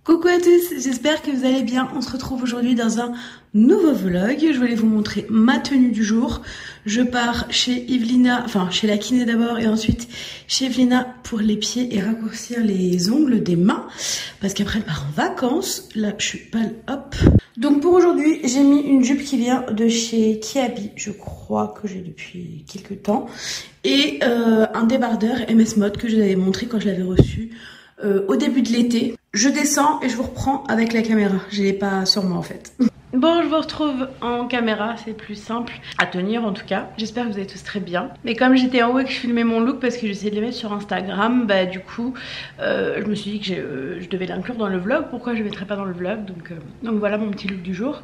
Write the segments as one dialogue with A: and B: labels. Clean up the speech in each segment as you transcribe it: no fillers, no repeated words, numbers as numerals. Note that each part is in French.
A: Coucou à tous, j'espère que vous allez bien. On se retrouve aujourd'hui dans un nouveau vlog. Je voulais vous montrer ma tenue du jour. Je pars chez Evelina, enfin chez la kiné d'abord et ensuite chez Evelina pour les pieds et raccourcir les ongles des mains. Parce qu'après elle part en vacances. Là je suis pâle, hop. Donc pour aujourd'hui j'ai mis une jupe qui vient de chez Kiabi. Je crois que j'ai depuis quelques temps. Et un débardeur MS Mode que je vous avais montré quand je l'avais reçu. Au début de l'été. Je descends et je vous reprends avec la caméra. Je l'ai pas sur moi en fait. Bon, je vous retrouve en caméra, c'est plus simple à tenir en tout cas. J'espère que vous allez tous très bien. Mais comme j'étais en haut et que je filmais mon look parce que j'essayais de les mettre sur Instagram, bah du coup, je me suis dit que je devais l'inclure dans le vlog. Pourquoi je ne mettrais pas dans le vlog, donc voilà mon petit look du jour.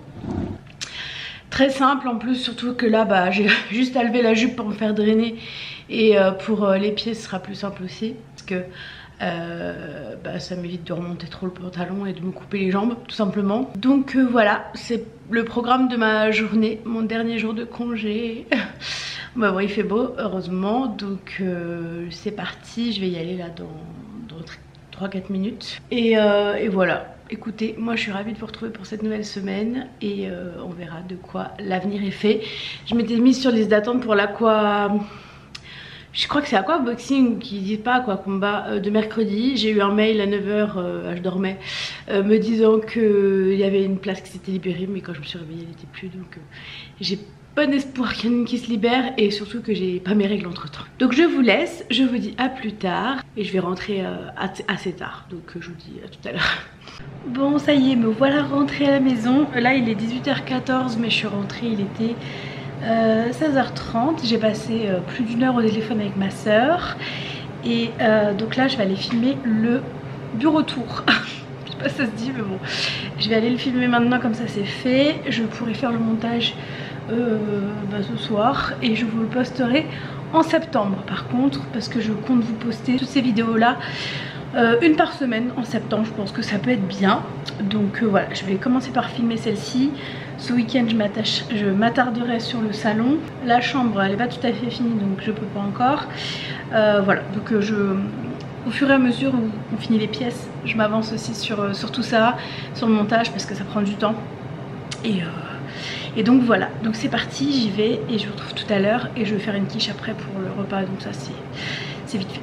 A: Très simple en plus, surtout que là, bah, j'ai juste à lever la jupe pour me faire drainer. Et pour les pieds, ce sera plus simple aussi. Parce que bah, ça m'évite de remonter trop le pantalon et de me couper les jambes tout simplement. Donc voilà, c'est le programme de ma journée, mon dernier jour de congé. Bah bon, il fait beau heureusement, donc c'est parti, je vais y aller là dans 3-4 minutes et voilà. Écoutez, moi je suis ravie de vous retrouver pour cette nouvelle semaine et on verra de quoi l'avenir est fait. Je m'étais mise sur liste d'attente pour l'aqua... Je crois que c'est Aqua Boxing qui dit pas Aqua Combat de mercredi. J'ai eu un mail à 9 h, je dormais, me disant qu'il y avait une place qui s'était libérée, mais quand je me suis réveillée, elle n'était plus. Donc j'ai bon espoir qu'il y en ait une qui se libère et surtout que j'ai pas mes règles entre temps. Donc je vous laisse, je vous dis à plus tard et je vais rentrer assez tard. Donc je vous dis à tout à l'heure. Bon, ça y est, me voilà rentrée à la maison. Là, il est 18 h 14, mais je suis rentrée, il était 16 h 30, j'ai passé plus d'1 heure au téléphone avec ma soeur et donc là je vais aller filmer le bureau tour. Je sais pas si ça se dit mais bon, je vais aller le filmer maintenant comme ça c'est fait. Je pourrai faire le montage ce soir et je vous le posterai en septembre par contre, parce que je compte vous poster toutes ces vidéos là une par semaine en septembre. Je pense que ça peut être bien, donc voilà, je vais commencer par filmer celle-ci. Ce week-end je m'attarderai sur le salon. La chambre elle n'est pas tout à fait finie donc je peux pas encore. Voilà, donc au fur et à mesure où on finit les pièces, je m'avance aussi sur tout ça, sur le montage parce que ça prend du temps. Et donc voilà, donc c'est parti, j'y vais et je vous retrouve tout à l'heure et je vais faire une quiche après pour le repas, donc ça c'est vite fait.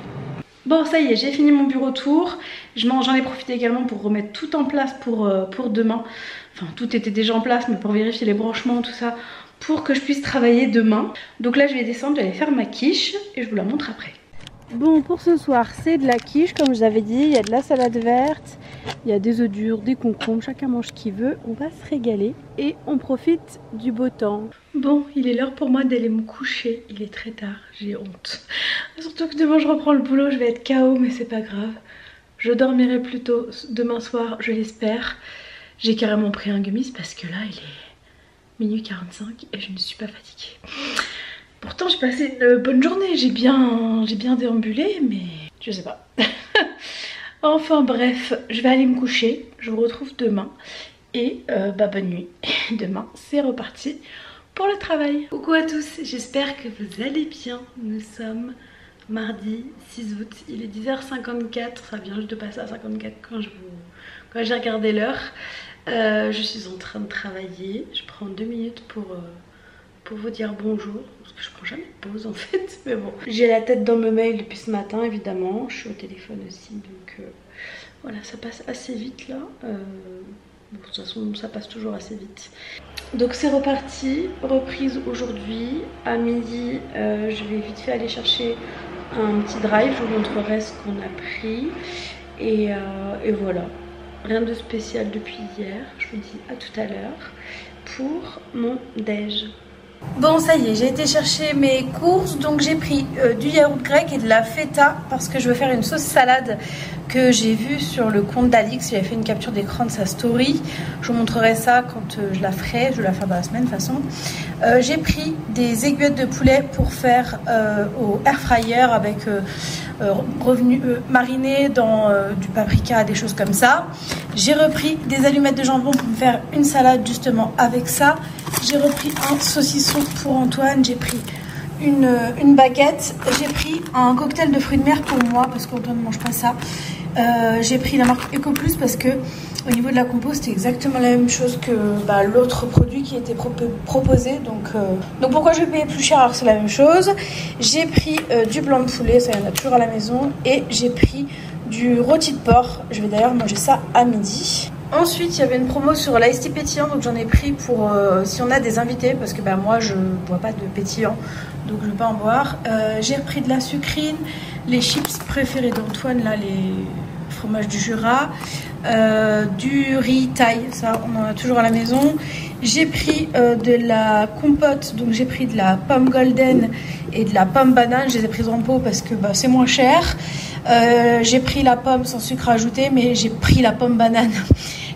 A: Bon, ça y est, j'ai fini mon bureau tour. J'en ai profité également pour remettre tout en place pour demain. Enfin, tout était déjà en place, mais pour vérifier les branchements, tout ça, pour que je puisse travailler demain. Donc là, je vais descendre, je vais aller faire ma quiche et je vous la montre après. Bon, pour ce soir, c'est de la quiche, comme je vous avais dit. Il y a de la salade verte, il y a des œufs durs, des concombres, chacun mange ce qu'il veut. On va se régaler et on profite du beau temps. Bon, il est l'heure pour moi d'aller me coucher. Il est très tard, j'ai honte. Surtout que demain je reprends le boulot, je vais être KO, mais c'est pas grave. Je dormirai plus tôt demain soir, je l'espère. J'ai carrément pris un gummies parce que là il est minuit 45 et je ne suis pas fatiguée. Pourtant j'ai passé une bonne journée, j'ai bien déambulé, mais je sais pas. Enfin bref, je vais aller me coucher, je vous retrouve demain et bonne nuit. Demain c'est reparti pour le travail. Coucou à tous, j'espère que vous allez bien. Nous sommes mardi 6 août, il est 10 h 54, ça vient juste de passer à 54 quand j'ai regardé l'heure. Je suis en train de travailler, je prends 2 minutes pour vous dire bonjour, parce que je prends jamais de pause en fait, mais bon. J'ai la tête dans mes mails depuis ce matin évidemment, je suis au téléphone aussi, donc voilà, ça passe assez vite là. Bon, de toute façon ça passe toujours assez vite. Donc c'est reparti, reprise aujourd'hui. À midi je vais vite fait aller chercher un petit drive, je vous montrerai ce qu'on a pris. Et voilà, rien de spécial depuis hier. Je vous dis à tout à l'heure pour mon déj. Bon, ça y est, j'ai été chercher mes courses, donc j'ai pris du yaourt grec et de la feta parce que je veux faire une sauce salade que j'ai vue sur le compte d'Alix. J'avais fait une capture d'écran de sa story. Je vous montrerai ça quand je la ferai. Je vais la faire dans la semaine de toute façon. J'ai pris des aiguillettes de poulet pour faire au air fryer avec mariné dans du paprika, des choses comme ça. J'ai repris des allumettes de jambon pour me faire une salade justement avec ça. J'ai repris un saucisson pour Antoine. J'ai pris une baguette. J'ai pris un cocktail de fruits de mer pour moi parce qu'Antoine ne mange pas ça. J'ai pris la marque Eco Plus parce que Au niveau de la compo, c'était exactement la même chose que l'autre produit qui était proposé. Donc pourquoi je vais payer plus cher alors que c'est la même chose? J'ai pris du blanc de poulet, ça y en a toujours à la maison. Et j'ai pris du rôti de porc. Je vais d'ailleurs manger ça à midi. Ensuite, il y avait une promo sur l'ice tea pétillant. Donc j'en ai pris pour si on a des invités. Parce que moi, je bois pas de pétillant. Donc je ne vais pas en boire. J'ai repris de la sucrine. Les chips préférés d'Antoine, là, les fromages du Jura. Du riz thaï, ça on en a toujours à la maison. J'ai pris de la compote, donc j'ai pris de la pomme golden et de la pomme banane. Je les ai prises en pot parce que c'est moins cher. J'ai pris la pomme sans sucre ajouté, mais j'ai pris la pomme banane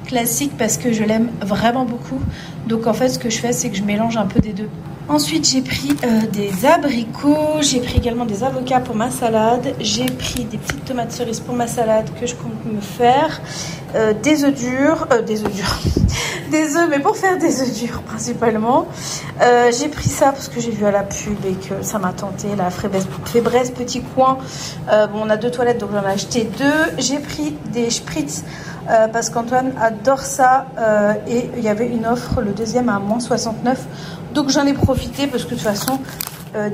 A: classique parce que je l'aime vraiment beaucoup. Donc en fait ce que je fais, c'est que je mélange un peu des deux. Ensuite j'ai pris des abricots, j'ai pris également des avocats pour ma salade, j'ai pris des petites tomates cerises pour ma salade que je compte me faire, des œufs durs, des œufs mais pour faire des œufs durs principalement. J'ai pris ça parce que j'ai vu à la pub et que ça m'a tenté, la Fébreze Petit Coin. On a 2 toilettes donc j'en ai acheté 2. J'ai pris des spritz parce qu'Antoine adore ça et il y avait une offre, le deuxième à moins 69. Donc j'en ai profité parce que de toute façon,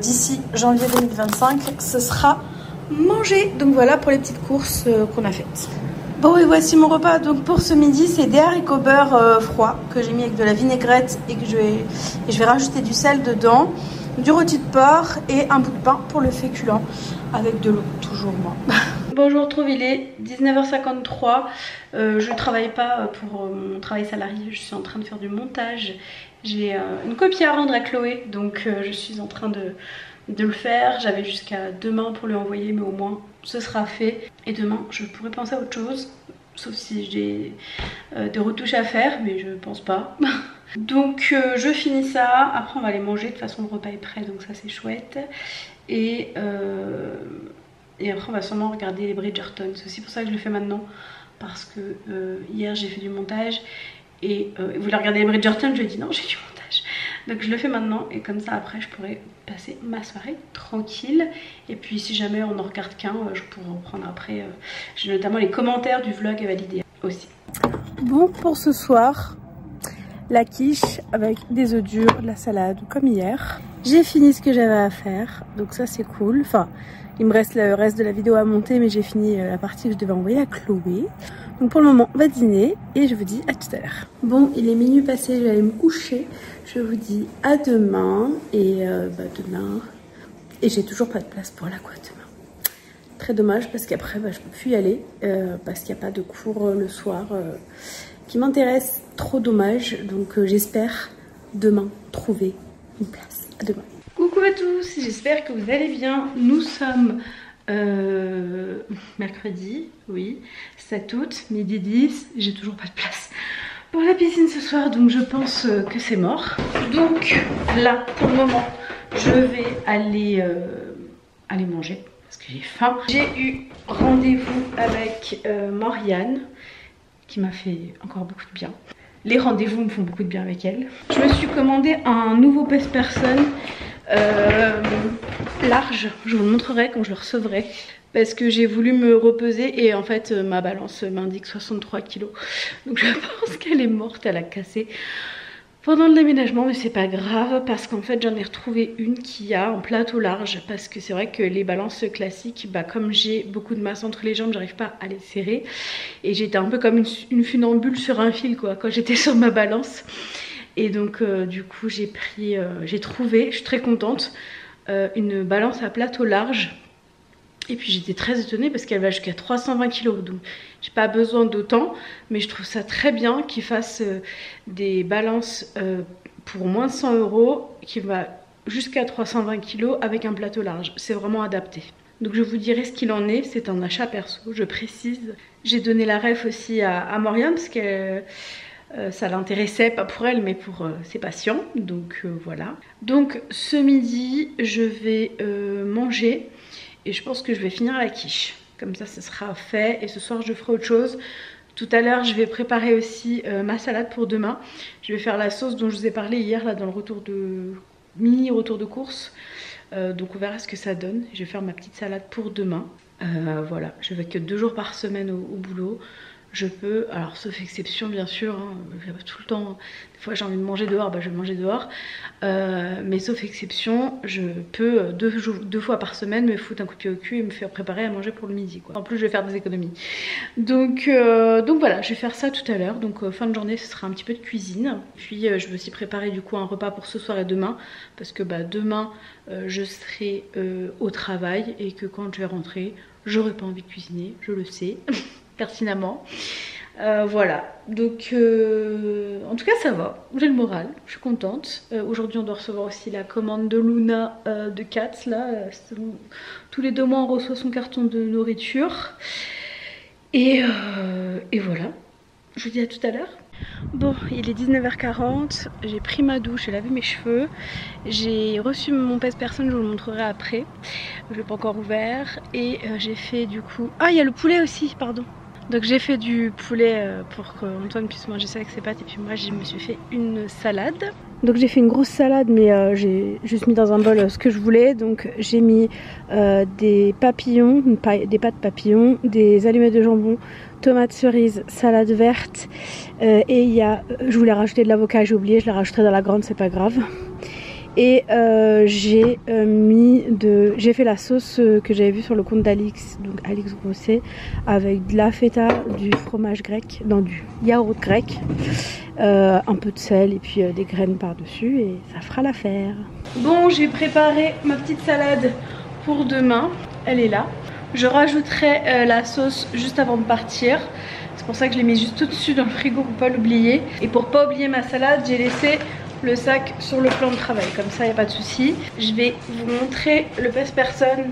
A: d'ici janvier 2025, ce sera mangé. Donc voilà pour les petites courses qu'on a faites. Bon et voici mon repas. Donc pour ce midi, c'est des haricots beurre froids que j'ai mis avec de la vinaigrette et que je vais rajouter du sel dedans, du rôti de porc et un bout de pain pour le féculent avec de l'eau, toujours moi. Bonjour, je retrouve, il est 19h53. Je ne travaille pas pour mon travail salarié, je suis en train de faire du montage. J'ai une copie à rendre à Chloé, donc je suis en train de le faire. J'avais jusqu'à demain pour lui envoyer, mais au moins ce sera fait. Et demain, je pourrais penser à autre chose, sauf si j'ai des retouches à faire, mais je pense pas. Donc je finis ça, après on va aller manger, de toute façon le repas est prêt, donc ça c'est chouette. Et après on va sûrement regarder les Bridgerton. C'est aussi pour ça que je le fais maintenant, parce que hier j'ai fait du montage et vous voulez regarder les Bridgerton, je lui ai dit non, j'ai du montage. Donc je le fais maintenant et comme ça après je pourrais passer ma soirée tranquille. Et puis si jamais on en regarde qu'un, je pourrais reprendre après. J'ai notamment les commentaires du vlog à valider aussi. Bon, pour ce soir, la quiche avec des œufs durs, de la salade comme hier. J'ai fini ce que j'avais à faire, donc ça c'est cool. Enfin, il me reste le reste de la vidéo à monter, mais j'ai fini la partie que je devais envoyer à Chloé. Donc pour le moment, on va dîner et je vous dis à tout à l'heure. Bon, il est minuit passé, je vais aller me coucher. Je vous dis à demain et demain. Et j'ai toujours pas de place pour la quoi demain. Très dommage parce qu'après, je peux plus y aller parce qu'il n'y a pas de cours le soir qui m'intéresse. Trop dommage. Donc j'espère demain trouver une place. À demain. Coucou à tous, j'espère que vous allez bien. Nous sommes mercredi, oui, 7 août, midi 10. J'ai toujours pas de place pour la piscine ce soir, donc je pense que c'est mort. Donc là, pour le moment, je vais aller manger parce que j'ai faim. J'ai eu rendez-vous avec Morgane qui m'a fait encore beaucoup de bien. Les rendez-vous me font beaucoup de bien avec elle. Je me suis commandé un nouveau pèse-personne large. Je vous le montrerai quand je le recevrai. Parce que j'ai voulu me repeser et en fait ma balance m'indique 63 kg. Donc je pense qu'elle est morte, elle a cassé pendant le déménagement, mais c'est pas grave parce qu'en fait j'en ai retrouvé une qui a un plateau large, parce que c'est vrai que les balances classiques, comme j'ai beaucoup de masse entre les jambes, j'arrive pas à les serrer et j'étais un peu comme une funambule sur un fil quoi quand j'étais sur ma balance. Et donc du coup j'ai trouvé, je suis très contente, une balance à plateau large. Et puis j'étais très étonnée parce qu'elle va jusqu'à 320 kg, donc j'ai pas besoin d'autant, mais je trouve ça très bien qu'ils fassent des balances pour moins de 100 € qui va jusqu'à 320 kg avec un plateau large. C'est vraiment adapté. Donc je vous dirai ce qu'il en est, c'est un achat perso, je précise. J'ai donné la ref aussi à Morgane parce que ça l'intéressait, pas pour elle mais pour ses patients, donc voilà. Donc ce midi je vais manger. Et je pense que je vais finir la quiche. Comme ça, ce sera fait. Et ce soir, je ferai autre chose. Tout à l'heure, je vais préparer aussi ma salade pour demain. Je vais faire la sauce dont je vous ai parlé hier, là, dans le mini retour de course. Donc, on verra ce que ça donne. Je vais faire ma petite salade pour demain. Voilà, je vais que 2 jours par semaine au boulot. je peux, alors sauf exception bien sûr, hein, tout le temps, des fois j'ai envie de manger dehors, bah je vais manger dehors, mais sauf exception, je peux deux fois par semaine me foutre un coup de pied au cul et me faire préparer à manger pour le midi quoi. En plus je vais faire des économies. Donc voilà, je vais faire ça tout à l'heure, donc fin de journée ce sera un petit peu de cuisine, puis je vais aussi préparer du coup un repas pour ce soir et demain, parce que bah demain je serai au travail et que quand je vais rentrer, j'aurai pas envie de cuisiner, je le sais. Pertinemment. Voilà, donc en tout cas ça va, j'ai le moral, je suis contente. Aujourd'hui on doit recevoir aussi la commande de Luna de Cats là, tous les 2 mois on reçoit son carton de nourriture. Et voilà, je vous dis à tout à l'heure. Bon, il est 19h40, j'ai pris ma douche, j'ai lavé mes cheveux, j'ai reçu mon pèse-personne, je vous le montrerai après, je l'ai pas encore ouvert, et j'ai fait du coup... Ah, il y a le poulet aussi, pardon. Donc j'ai fait du poulet pour qu'Antoine puisse manger ça avec ses pâtes, et puis moi je me suis fait une salade. Donc j'ai fait une grosse salade, mais j'ai juste mis dans un bol ce que je voulais. Donc j'ai mis des papillons, des pâtes papillons, des allumettes de jambon, tomates cerises, salade verte, et il y a, je voulais rajouter de l'avocat, j'ai oublié, je la rajouterai dans la grande, c'est pas grave. Et j'ai fait la sauce que j'avais vue sur le compte d'Alix, donc Alix Grosset, avec de la feta, du fromage grec, non du yaourt grec, un peu de sel et puis des graines par dessus, et ça fera l'affaire. Bon, j'ai préparé ma petite salade pour demain, elle est là. Je rajouterai la sauce juste avant de partir. C'est pour ça que je l'ai mis juste au-dessus dans le frigo pour pas l'oublier. Et pour pas oublier ma salade, j'ai laissé le sac sur le plan de travail, comme ça il n'y a pas de souci. Je vais vous montrer le pèse-personne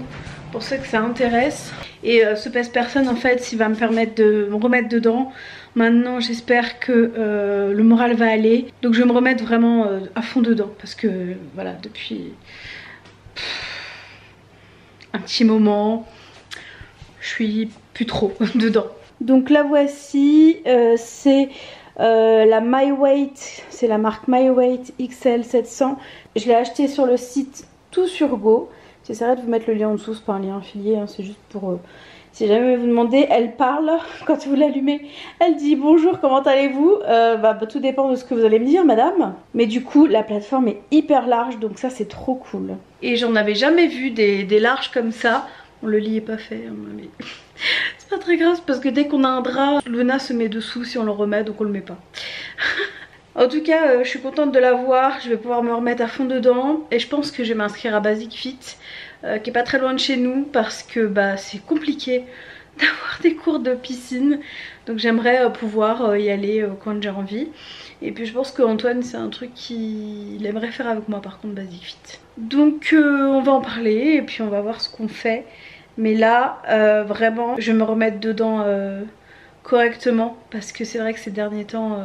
A: pour ceux que ça intéresse. Et ce pèse-personne en fait il va me permettre de me remettre dedans. Maintenant j'espère que le moral va aller. Donc je vais me remettre vraiment à fond dedans, parce que voilà, depuis un petit moment je suis plus trop dedans. Donc la voici, c'est la My Weight, c'est la marque My Weight XL 700. Je l'ai acheté sur le site Tout sur Go. J'essaierai de vous mettre le lien en dessous, c'est pas un lien affilié, hein, c'est juste pour... si jamais vous demandez, elle parle quand vous l'allumez. Elle dit bonjour, comment allez-vous? Tout dépend de ce que vous allez me dire madame. Mais du coup la plateforme est hyper large, donc ça c'est trop cool. Et j'en avais jamais vu des larges comme ça. Le lit est pas fait, hein, mais... c'est pas très grave parce que dès qu'on a un drap, Luna se met dessous si on le remet, donc on le met pas. En tout cas, je suis contente de l'avoir, je vais pouvoir me remettre à fond dedans. Et je pense que je vais m'inscrire à Basic Fit, qui est pas très loin de chez nous, parce que bah, c'est compliqué d'avoir des cours de piscine. Donc j'aimerais pouvoir y aller quand j'ai envie. Et puis je pense qu'Antoine c'est un truc qu'il aimerait faire avec moi par contre, Basic Fit. Donc on va en parler et puis on va voir ce qu'on fait. Mais là vraiment je vais me remettre dedans correctement, parce que c'est vrai que ces derniers temps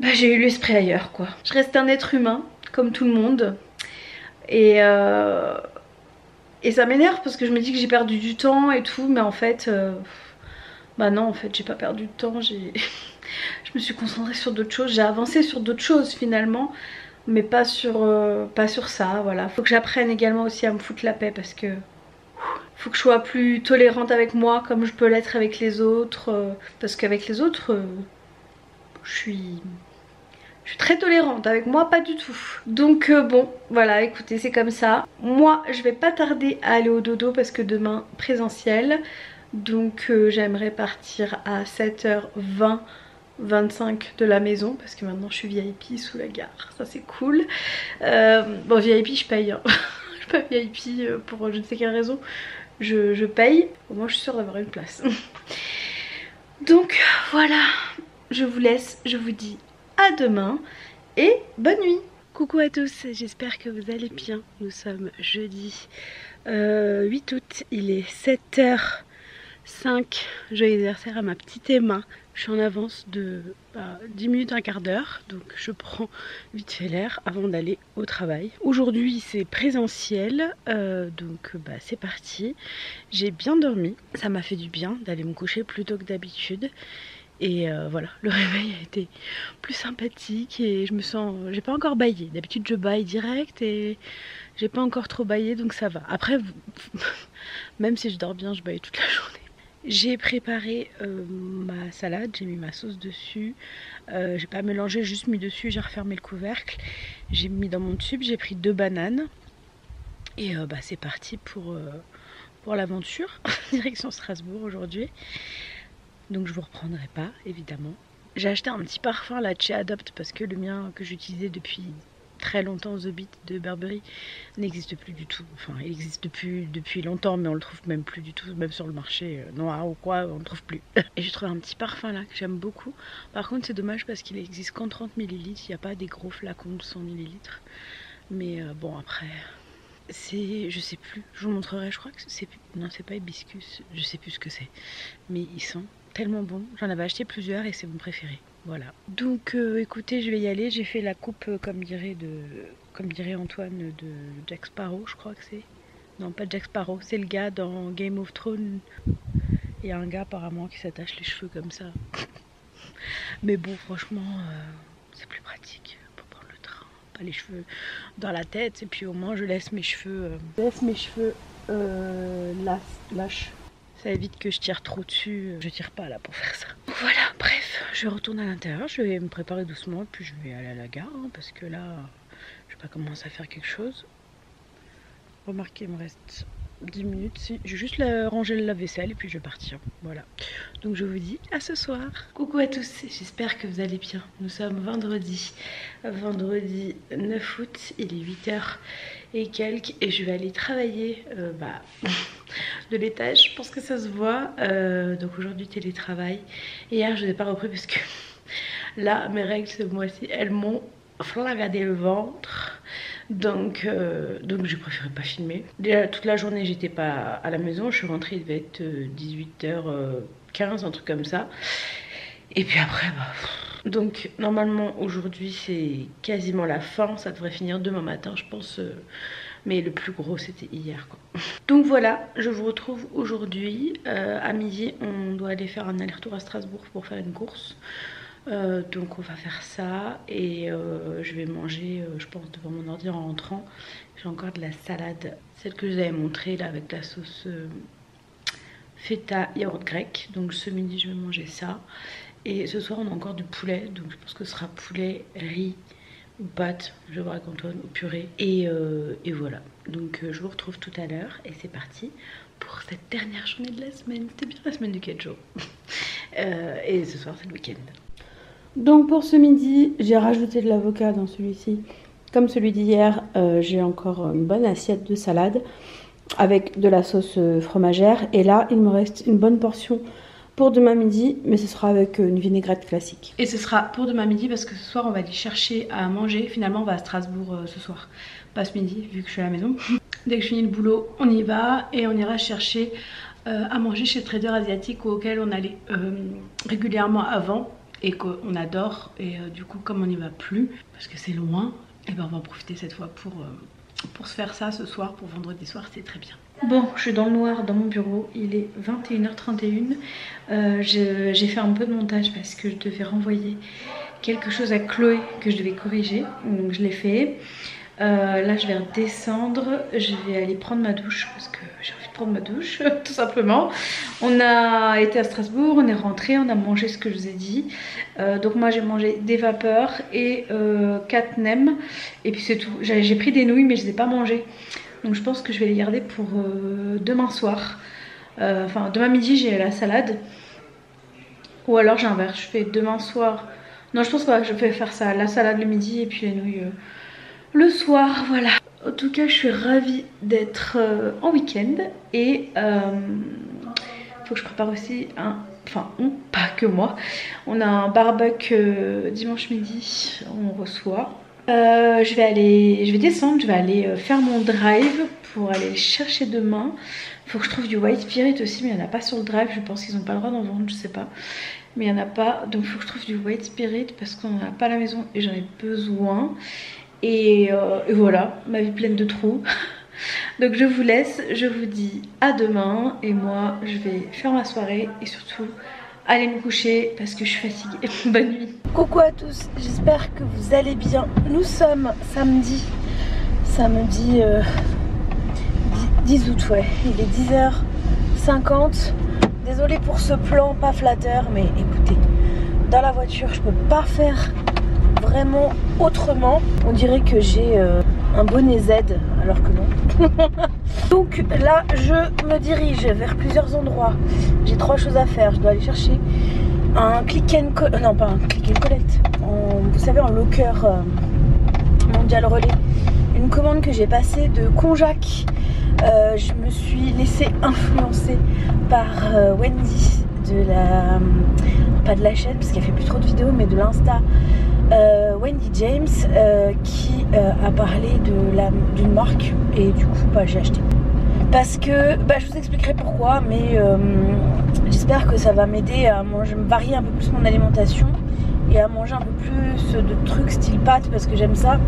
A: j'ai eu l'esprit ailleurs quoi. Je reste un être humain comme tout le monde, et ça m'énerve parce que je me dis que j'ai perdu du temps et tout, mais en fait bah non, en fait j'ai pas perdu de temps, je me suis concentrée sur d'autres choses, j'ai avancé sur d'autres choses finalement, mais pas sur ça, voilà. Faut que j'apprenne également aussi à me foutre la paix, parce que faut que je sois plus tolérante avec moi comme je peux l'être avec les autres, parce qu'avec les autres je suis très tolérante, avec moi pas du tout. Donc bon voilà, écoutez, c'est comme ça. Moi je vais pas tarder à aller au dodo parce que demain présentiel. Donc j'aimerais partir à 7h20 25 de la maison, parce que maintenant je suis VIP sous la gare, ça c'est cool. Bon, VIP je paye hein. Je suis pas VIP pour je ne sais quelle raison, je paye, au moins je suis sûre d'avoir une place. Donc voilà, je vous laisse, je vous dis à demain et bonne nuit. Coucou à tous, j'espère que vous allez bien. Nous sommes jeudi 8 août, il est 7h05, joyeux anniversaire à ma petite Emma. Je suis en avance de 10 minutes, un quart d'heure, donc je prends vite fait l'air avant d'aller au travail. Aujourd'hui c'est présentiel, donc c'est parti. J'ai bien dormi, ça m'a fait du bien d'aller me coucher plus tôt que d'habitude. Et voilà, le réveil a été plus sympathique et je me sens... J'ai pas encore bâillé, d'habitude je bâille direct et j'ai pas encore trop bâillé, donc ça va. Après, même si je dors bien, je bâille toute la journée. J'ai préparé ma salade, j'ai mis ma sauce dessus, j'ai pas mélangé, juste mis dessus, j'ai refermé le couvercle, j'ai mis dans mon tube, j'ai pris 2 bananes et bah, c'est parti pour l'aventure, direction Strasbourg aujourd'hui. Donc je vous reprendrai pas évidemment. J'ai acheté un petit parfum là de chez Adopt parce que le mien que j'utilisais depuis très longtemps, The Beat de Burberry, n'existe plus du tout. Enfin, il existe depuis longtemps, mais on le trouve même plus du tout, même sur le marché noir ou quoi, on le trouve plus. Et j'ai trouvé un petit parfum là que j'aime beaucoup. Par contre, c'est dommage parce qu'il existe qu'en 30 ml, il n'y a pas des gros flacons de 100 ml. Mais bon, après, c'est, je sais plus, je vous montrerai, je crois que c'est, non, c'est pas hibiscus, je sais plus ce que c'est, mais ils sont tellement bons. J'en avais acheté plusieurs et c'est mon préféré. Voilà. Donc écoutez, je vais y aller. J'ai fait la coupe comme dirait Antoine de Jack Sparrow, je crois que c'est. Non, pas Jack Sparrow, c'est le gars dans Game of Thrones. Il y a un gars apparemment qui s'attache les cheveux comme ça. Mais bon, franchement, c'est plus pratique pour prendre le train. Pas les cheveux dans la tête et puis au moins je laisse mes cheveux lâches. Ça évite que je tire trop dessus. Je tire pas là pour faire ça. Voilà, bref, je retourne à l'intérieur. Je vais me préparer doucement. Puis je vais aller à la gare. Parce que là, je vais pas commencer à faire quelque chose. Remarquez, il me reste 10 minutes. Si, je vais juste ranger le lave-vaisselle et puis je vais partir. Voilà. Donc je vous dis à ce soir. Coucou à tous, j'espère que vous allez bien. Nous sommes vendredi 9 août. Il est 8h et quelques. Et je vais aller travailler de l'étage. Je pense que ça se voit. Donc aujourd'hui télétravail. Et hier je n'ai pas repris parce que là mes règles ce mois-ci elles m'ont flagardé le ventre. Donc j'ai préféré pas filmer. Déjà toute la journée j'étais pas à la maison. Je suis rentrée, il devait être 18h15, un truc comme ça. Et puis après donc normalement aujourd'hui c'est quasiment la fin. Ça devrait finir demain matin je pense. Mais le plus gros c'était hier quoi. Donc voilà, je vous retrouve aujourd'hui. À midi on doit aller faire un aller-retour à Strasbourg pour faire une course. Donc on va faire ça et je vais manger je pense devant mon ordi en rentrant. J'ai encore de la salade, celle que je vous avais montrée là avec la sauce feta yaourt grec. Donc ce midi je vais manger ça. Et ce soir on a encore du poulet, donc je pense que ce sera poulet, riz ou pâtes, je vais voir avec Antoine, ou purée. Et voilà, donc je vous retrouve tout à l'heure et c'est parti pour cette dernière journée de la semaine. C'était bien la semaine du 4 jours. Et ce soir c'est le week-end. Donc pour ce midi, j'ai rajouté de l'avocat dans celui-ci. Comme celui d'hier, j'ai encore une bonne assiette de salade avec de la sauce fromagère. Et là, il me reste une bonne portion pour demain midi, mais ce sera avec une vinaigrette classique. Et ce sera pour demain midi parce que ce soir, on va aller chercher à manger. Finalement, on va à Strasbourg ce soir, pas ce midi, vu que je suis à la maison. Dès que je finis le boulot, on y va et on ira chercher à manger chez Trader Asiatique auquel on allait régulièrement avant. Et qu'on adore et du coup comme on n'y va plus parce que c'est loin, et ben on va en profiter cette fois pour se faire ça ce soir, pour vendredi soir, c'est très bien. Bon, je suis dans le noir dans mon bureau, il est 21h31. J'ai fait un peu de montage parce que je devais renvoyer quelque chose à Chloé que je devais corriger, donc je l'ai fait. Là je vais redescendre, je vais aller prendre ma douche parce que j'ai envie de prendre ma douche tout simplement. On a été à Strasbourg, on est rentré, on a mangé ce que je vous ai dit. Donc moi j'ai mangé des vapeurs et 4 nems et puis c'est tout. J'ai pris des nouilles mais je les ai pas mangées. Donc je pense que je vais les garder pour demain soir. Enfin demain midi j'ai la salade. Ou alors j'inverse, je fais demain soir. Non je pense pas, je vais faire ça, la salade le midi et puis les nouilles le soir, voilà. En tout cas, je suis ravie d'être en week-end et faut que je prépare aussi un... Enfin, pas que moi. On a un barbecue dimanche midi, on reçoit. Je vais descendre, je vais aller faire mon drive pour aller le chercher demain. Faut que je trouve du white spirit aussi, mais il n'y en a pas sur le drive. Je pense qu'ils n'ont pas le droit d'en vendre, je sais pas. Mais il n'y en a pas, donc il faut que je trouve du white spirit parce qu'on n'en a pas à la maison et j'en ai besoin. Et voilà, ma vie pleine de trous. Donc je vous laisse, je vous dis à demain. Et moi je vais faire ma soirée et surtout aller me coucher parce que je suis fatiguée. Bonne nuit. Coucou à tous, j'espère que vous allez bien. Nous sommes samedi 10 août, ouais. Il est 10h50. Désolée pour ce plan pas flatteur, mais écoutez, dans la voiture je peux pas faire vraiment autrement. On dirait que j'ai un bonnet Z alors que non. Donc là je me dirige vers plusieurs endroits. J'ai 3 choses à faire. Je dois aller chercher un click and collect, non pas un click and collect, vous savez, en locker mondial relais. Une commande que j'ai passée de konjac. Je me suis laissée influencer par Wendy de la, pas de la chaîne parce qu'elle fait plus trop de vidéos, mais de l'Insta, Wendy James, qui a parlé d'une marque, et du coup j'ai acheté parce que je vous expliquerai pourquoi, mais j'espère que ça va m'aider à manger, varier un peu plus mon alimentation et à manger un peu plus de trucs style pâtes, parce que j'aime ça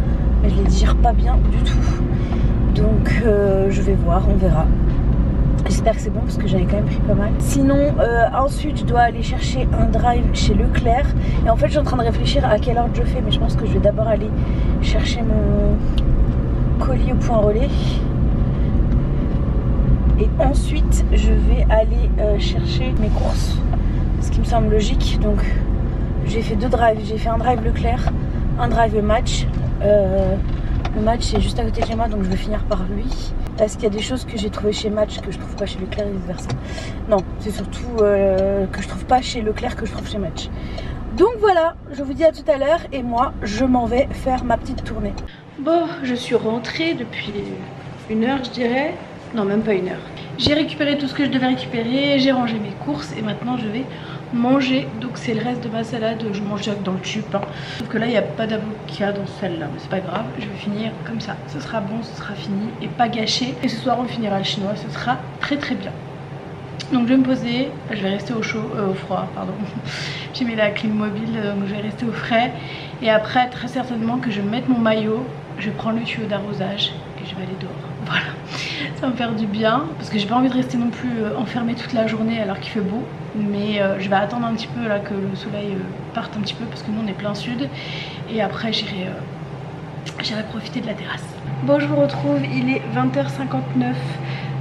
A: mais je les digère pas bien du tout. Donc je vais voir, on verra. J'espère que c'est bon parce que j'en ai quand même pris pas mal. Sinon ensuite je dois aller chercher un drive chez Leclerc. Et en fait je suis en train de réfléchir à quelle ordre je fais, mais je pense que je vais d'abord aller chercher mon colis au point relais. Et ensuite je vais aller chercher mes courses, ce qui me semble logique. Donc j'ai fait 2 drives, j'ai fait un drive Leclerc, un drive Match. Le Match c'est juste à côté de chez moi, donc je vais finir par lui. Parce qu'il y a des choses que j'ai trouvées chez Match que je trouve pas chez Leclerc et vice versa. Non, c'est surtout que je trouve pas chez Leclerc que je trouve chez Match. Donc voilà, je vous dis à tout à l'heure et moi je m'en vais faire ma petite tournée. Bon, je suis rentrée depuis 1 heure je dirais. Non, même pas 1 heure. J'ai récupéré tout ce que je devais récupérer, j'ai rangé mes courses et maintenant je vais manger. Donc c'est le reste de ma salade, je mange direct dans le tube hein. Sauf que là il n'y a pas d'avocat dans celle-là, mais c'est pas grave, je vais finir comme ça. Ce sera bon, ce sera fini et pas gâché. Et ce soir on finira le chinois, ce sera très très bien. Donc je vais me poser, je vais rester au chaud, au froid pardon. J'ai mis la clim mobile, donc je vais rester au frais. Et après très certainement que je vais mettre mon maillot, je vais prendre le tuyau d'arrosage et je vais aller dehors. Voilà, ça va me faire du bien parce que j'ai pas envie de rester non plus enfermée toute la journée alors qu'il fait beau. Mais je vais attendre un petit peu là que le soleil parte un petit peu parce que nous on est plein sud. Et après j'irai profiter de la terrasse. Bon, je vous retrouve, il est 20h59.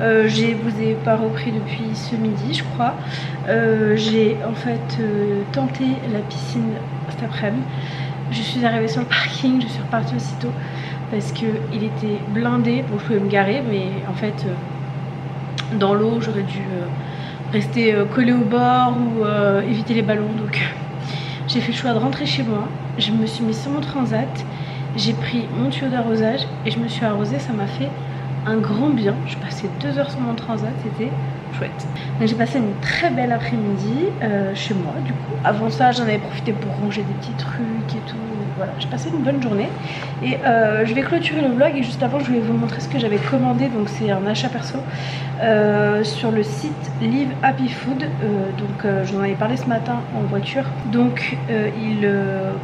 A: Je vous ai pas repris depuis ce midi je crois. J'ai en fait tenté la piscine cet après-midi. Je suis arrivée sur le parking, je suis repartie aussitôt parce qu'il était blindé. Bon, je pouvais me garer, mais en fait dans l'eau j'aurais dû rester collée au bord ou éviter les ballons. Donc j'ai fait le choix de rentrer chez moi. Je me suis mise sur mon transat, j'ai pris mon tuyau d'arrosage et je me suis arrosée. Ça m'a fait un grand bien. Je passais 2 heures sur mon transat, c'était chouette. Donc j'ai passé une très belle après-midi chez moi du coup. Avant ça j'en avais profité pour ranger des petits trucs et tout. Voilà, j'ai passé une bonne journée. Et je vais clôturer le vlog et juste avant je vais vous montrer ce que j'avais commandé. Donc c'est un achat perso sur le site Live Happy Food. Donc j'en avais parlé ce matin en voiture. Donc ils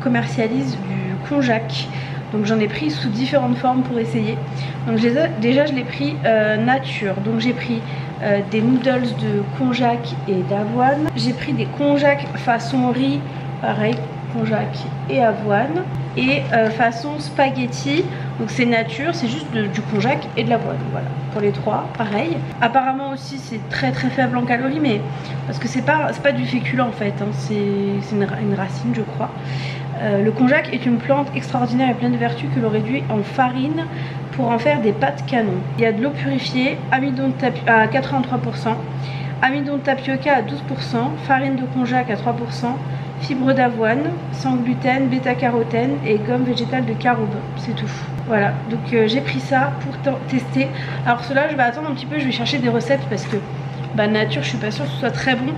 A: commercialisent du konjac. Donc j'en ai pris sous différentes formes pour essayer. Donc déjà je l'ai pris nature. Donc j'ai pris des noodles de konjac et d'avoine. J'ai pris des konjac façon riz, pareil, konjac et avoine. Et façon spaghetti, donc c'est nature, c'est juste du konjac et de l'avoine. Voilà, pour les 3, pareil. Apparemment aussi c'est très très faible en calories, mais parce que c'est pas du féculent en fait, hein, c'est une racine je crois. Le konjac est une plante extraordinaire et pleine de vertus que l'on réduit en farine pour en faire des pâtes canon. Il y a de l'eau purifiée, amidon de à 83%, amidon de tapioca à 12%, farine de konjac à 3%, fibres d'avoine, sans gluten, bêta-carotène et gomme végétale de caroube. C'est tout. Voilà, donc j'ai pris ça pour tester. Alors cela, je vais attendre un petit peu, je vais chercher des recettes parce que nature, je suis pas sûre que ce soit très bon.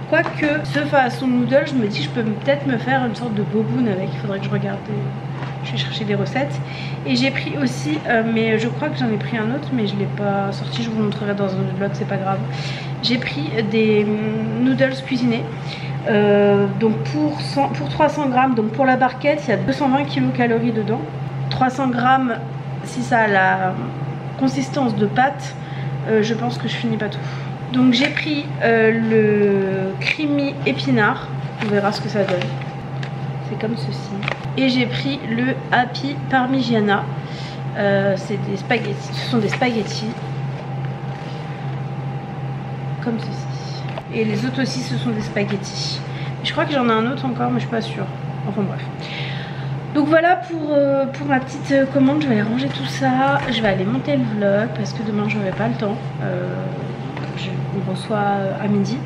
A: Quoique ce façon noodle, je me dis je peux peut-être me faire une sorte de boboon avec. Il faudrait que je regarde, je vais chercher des recettes. Et j'ai pris aussi, mais je crois que j'en ai pris un autre, mais je l'ai pas sorti, je vous montrerai dans un autre vlog, c'est pas grave. J'ai pris des noodles cuisinés. Donc pour 300 grammes, donc pour la barquette, il y a 220 kcal dedans. 300 grammes, si ça a la consistance de pâte, je pense que je finis pas tout. Donc j'ai pris le creamy épinard, on verra ce que ça donne. C'est comme ceci. Et j'ai pris le happy parmigiana. C'est des spaghettis, ce sont des spaghettis comme ceci. Et les autres aussi ce sont des spaghettis. Je crois que j'en ai un autre encore mais je suis pas sûre. Enfin bref. Donc voilà pour ma petite commande. Je vais aller ranger tout ça. Je vais aller monter le vlog parce que demain j'aurai pas le temps. On reçoit à midi.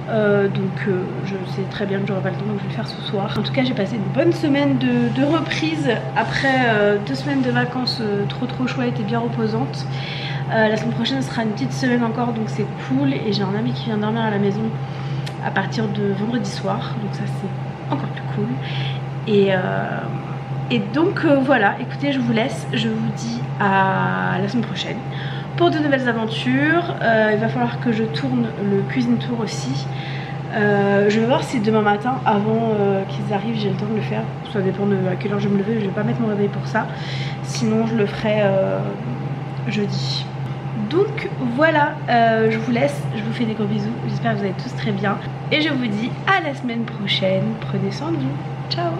A: Donc je sais très bien que j'aurai pas le temps, donc je vais le faire ce soir. En tout cas j'ai passé une bonne semaine de reprise après 2 semaines de vacances trop chouettes et bien reposantes. La semaine prochaine sera une petite semaine encore, donc c'est cool. Et j'ai un ami qui vient dormir à la maison à partir de vendredi soir, donc ça c'est encore plus cool. Et donc voilà, écoutez, je vous laisse, je vous dis à la semaine prochaine pour de nouvelles aventures. Il va falloir que je tourne le cuisine tour aussi. Je vais voir si demain matin, avant qu'ils arrivent, j'ai le temps de le faire. Ça dépend de à quelle heure je vais me lever, je vais pas mettre mon réveil pour ça. Sinon je le ferai jeudi. Donc voilà, je vous laisse, je vous fais des gros bisous, j'espère que vous allez tous très bien. Et je vous dis à la semaine prochaine, prenez soin de vous, ciao.